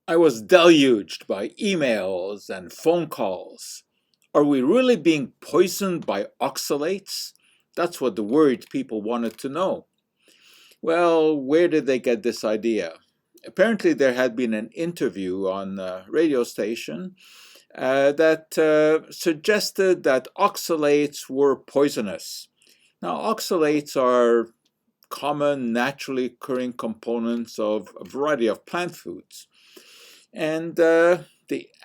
I was deluged by emails and phone calls. Are we really being poisoned by oxalates? That's what the worried people wanted to know. Well, where did they get this idea? Apparently, there had been an interview on a radio station that suggested that oxalates were poisonous. Now, oxalates are common, naturally occurring components of a variety of plant foods. And the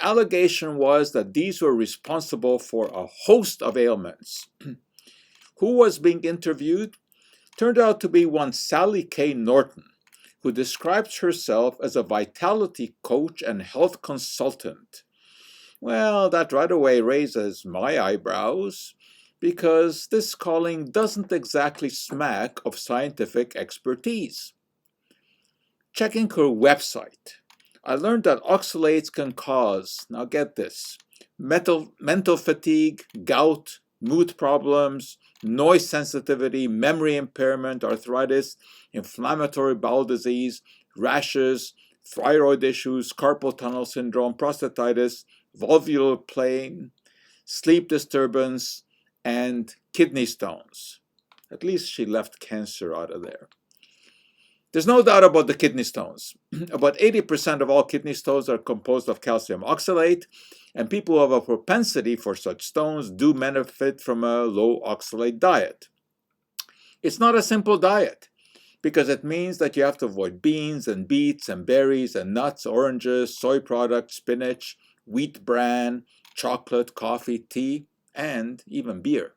allegation was that these were responsible for a host of ailments. Who was being interviewed? Turned out to be one Sally K. Norton, who describes herself as a vitality coach and health consultant. Well, that right away raises my eyebrows, because this calling doesn't exactly smack of scientific expertise. Checking her website, I learned that oxalates can cause, now get this, mental fatigue, gout, mood problems, noise sensitivity, memory impairment, arthritis, inflammatory bowel disease, rashes, thyroid issues, carpal tunnel syndrome, prostatitis, vulvar pain, sleep disturbance, and kidney stones. At least she left cancer out of there. There's no doubt about the kidney stones. About 80% of all kidney stones are composed of calcium oxalate, and people who have a propensity for such stones do benefit from a low-oxalate diet. It's not a simple diet, because it means that you have to avoid beans and beets and berries and nuts, oranges, soy products, spinach, wheat bran, chocolate, coffee, tea, and even beer.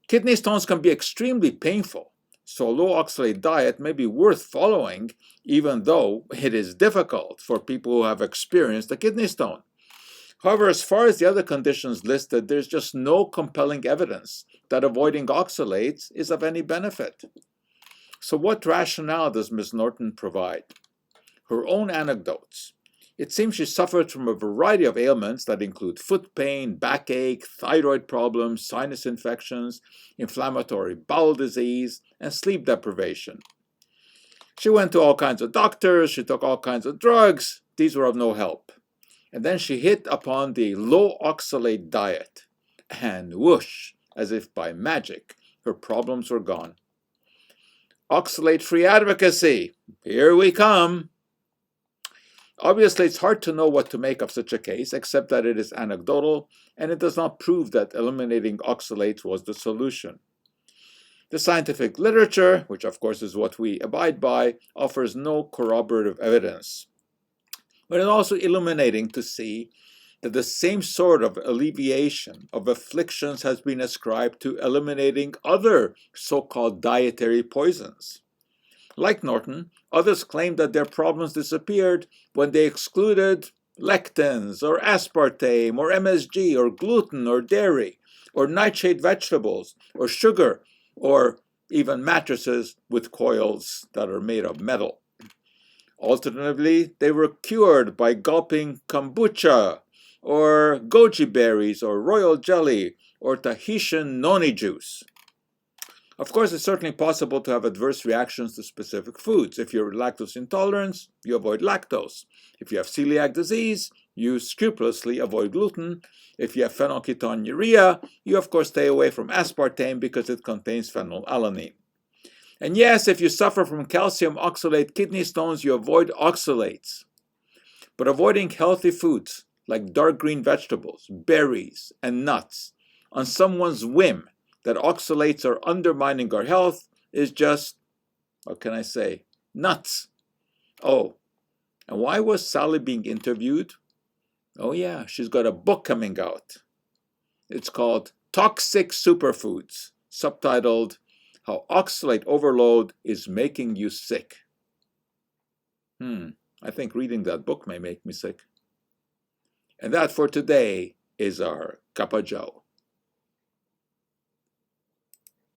Kidney stones can be extremely painful, so a low-oxalate diet may be worth following, even though it is difficult for people who have experienced a kidney stone. However, as far as the other conditions listed, there's just no compelling evidence that avoiding oxalates is of any benefit. So what rationale does Ms. Norton provide? Her own anecdotes. It seems she suffered from a variety of ailments that include foot pain, backache, thyroid problems, sinus infections, inflammatory bowel disease, and sleep deprivation. She went to all kinds of doctors, she took all kinds of drugs. These were of no help. And then she hit upon the low-oxalate diet. And whoosh, as if by magic, her problems were gone. Oxalate-free advocacy. Here we come. Obviously, it's hard to know what to make of such a case, except that it is anecdotal, and it does not prove that eliminating oxalates was the solution. The scientific literature, which of course is what we abide by, offers no corroborative evidence. But it's also illuminating to see that the same sort of alleviation of afflictions has been ascribed to eliminating other so-called dietary poisons. Like Norton, others claim that their problems disappeared when they excluded lectins, or aspartame, or MSG, or gluten, or dairy, or nightshade vegetables, or sugar, or even mattresses with coils that are made of metal. Alternatively, they were cured by gulping kombucha, or goji berries, or royal jelly, or Tahitian noni juice. Of course, it's certainly possible to have adverse reactions to specific foods. If you're lactose intolerant, you avoid lactose. If you have celiac disease, you scrupulously avoid gluten. If you have phenylketonuria, you of course stay away from aspartame because it contains phenylalanine. And yes, if you suffer from calcium oxalate kidney stones, you avoid oxalates. But avoiding healthy foods like dark green vegetables, berries, and nuts on someone's whim that oxalates are undermining our health is just, what can I say, nuts. Oh, and why was Sally being interviewed? Oh yeah, she's got a book coming out. It's called Toxic Superfoods, subtitled How Oxalate Overload is Making You Sick. I think reading that book may make me sick. And that for today is our Cup of Joe.